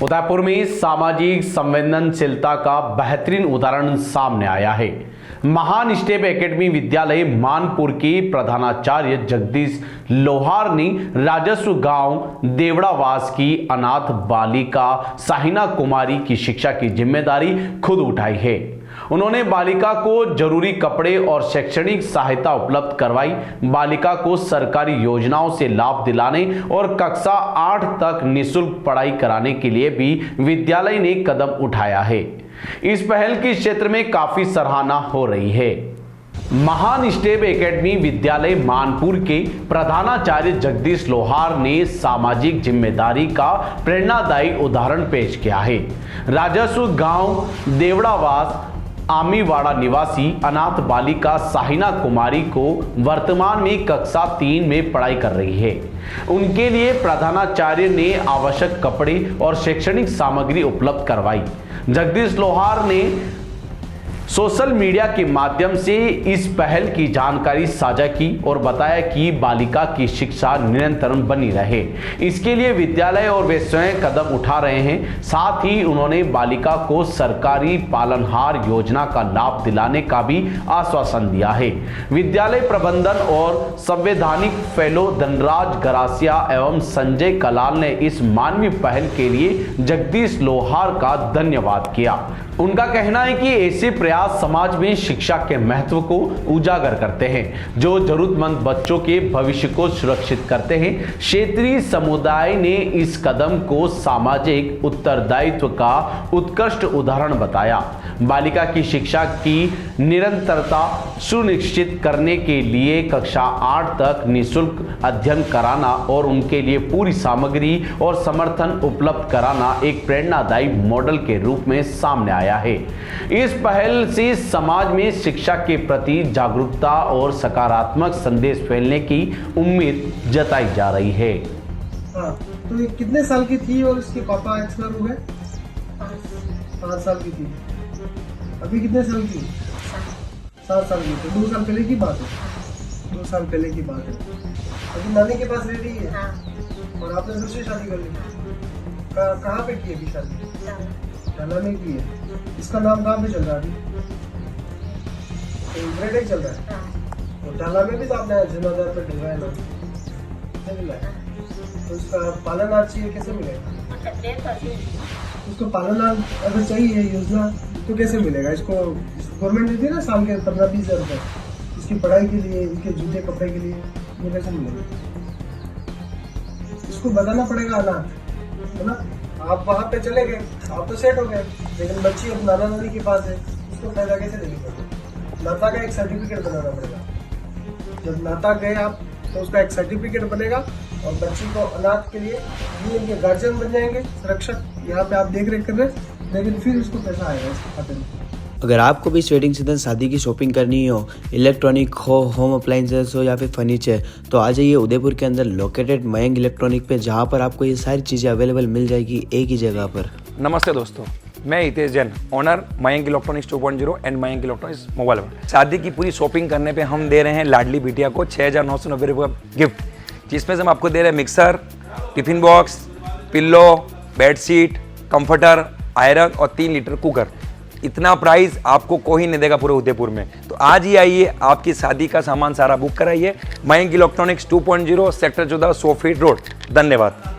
उदयपुर में सामाजिक संवेदनशीलता का बेहतरीन उदाहरण सामने आया है। महान स्टेप एकेडमी विद्यालय मानपुर के प्रधानाचार्य जगदीश लोहार ने राजस्व गांव देवड़ावास की अनाथ बालिका साहिना कुमारी की शिक्षा की जिम्मेदारी खुद उठाई है। उन्होंने बालिका को जरूरी कपड़े और शैक्षणिक सहायता उपलब्ध करवाई, बालिका को सरकारी योजनाओं से लाभ दिलाने और कक्षा 8 तक निःशुल्क पढ़ाई कराने के लिए भी विद्यालय ने कदम उठाया है। इस पहल की क्षेत्र में काफी सराहना हो रही है। महान स्टेप एकेडमी विद्यालय मानपुर के प्रधानाचार्य जगदीश लोहार ने सामाजिक जिम्मेदारी का प्रेरणादायी उदाहरण पेश किया है। राजस्व गांव देवड़ावास आमीवाड़ा निवासी अनाथ बालिका साहिना कुमारी को वर्तमान में कक्षा 3 में पढ़ाई कर रही है। उनके लिए प्रधानाचार्य ने आवश्यक कपड़े और शैक्षणिक सामग्री उपलब्ध करवाई। जगदीश लोहार ने सोशल मीडिया के माध्यम से इस पहल की जानकारी साझा की और बताया कि बालिका की शिक्षा निरंतर बनी रहे, इसके लिए विद्यालय और वे स्वयं कदम उठा रहे हैं। साथ ही उन्होंने बालिका को सरकारी पालनहार योजना का लाभ दिलाने का भी आश्वासन दिया है। विद्यालय प्रबंधन और संवैधानिक फेलो धनराज गरासिया एवं संजय कलाल ने इस मानवीय पहल के लिए जगदीश लोहार का धन्यवाद किया। उनका कहना है कि ऐसे प्रयास समाज में शिक्षा के महत्व को उजागर करते हैं, जो जरूरतमंद बच्चों के भविष्य को सुरक्षित करते हैं। क्षेत्रीय समुदाय ने इस कदम को सामाजिक उत्तरदायित्व का उत्कृष्ट उदाहरण बताया। बालिका की शिक्षा की निरंतरता सुनिश्चित करने के लिए कक्षा 8 तक निःशुल्क अध्ययन कराना और उनके लिए पूरी सामग्री और समर्थन उपलब्ध कराना एक प्रेरणादायी मॉडल के रूप में सामने आया है। इस पहल से समाज में शिक्षा के प्रति जागरूकता और सकारात्मक संदेश फैलने की उम्मीद जताई जा रही है। तो ये कितने साल की थी और इसके पापा एक्सपायर हो गए? 5 साल की थी। अभी कितने साल की? 7 साल की। तो 2 साल पहले की बात है। 2 साल पहले की बात है। अभी नानी के पास रह रही है। और आपने दूसरी शादी कर ली। कहाँ पे की अभी शादी? डाला में की है। इसका नाम कहाँ पे चल रहा है अभी? ग्रेड 1 चल रहा है। और डाला में भी तो आपने जिम्मेदार पे ढलवाया ना, मिला है। तो उसका पालन आज चाहिए, कैसे मिलेगा? उसको पालन अगर चाहिए योजना तो कैसे मिलेगा? इसको गवर्नमेंट देती है ना साल के 15-20 हज़ार रुपये इसकी पढ़ाई के लिए, इनके जूते कपड़े के लिए, वो कैसे मिलेगा? इसको बताना पड़ेगा अनाथ, है ना? आप वहाँ पे चले गए, आप तो सेट हो गए, लेकिन बच्ची अब नाना नानी के पास है, उसको फायदा कैसे देगी? नाता का एक सर्टिफिकेट बनाना पड़ेगा। जब नाता गए आप तो उसका एक सर्टिफिकेट बनेगा और बच्ची को अनाथ के लिए ये इनके गार्जियन बन जाएंगे, सुरक्षक यहाँ पे आप देख रेख कर रहे हैं, लेकिन फिर उसको पैसा आएगा इसके खाते में। अगर आपको भी इस वेडिंग सीजन शादी की शॉपिंग करनी हो, इलेक्ट्रॉनिक हो, होम अप्लाइंसेस हो या फिर फर्नीचर, तो आ जाइए उदयपुर के अंदर लोकेटेड मयंक इलेक्ट्रॉनिक पे, जहाँ पर आपको ये सारी चीज़ें अवेलेबल मिल जाएगी एक ही जगह पर। नमस्ते दोस्तों, मैं Hitesh Jain, owner Mayank electronics 2.0 and Mayank electronics mobile. शादी की पूरी शॉपिंग करने पे हम दे रहे हैं लाडली बिटिया को 6,990 रुपये का गिफ्ट, जिसमें से हम आपको दे रहे हैं mixer, tiffin box, pillow, bedsheet, comforter, iron और 3 लीटर कुकर। इतना प्राइस आपको कोई नहीं देगा पूरे उदयपुर में। तो आज ही आइए, आपकी शादी का सामान सारा बुक कराइए। Mayank electronics 2.0 sector 14 100 feet road. धन्यवाद।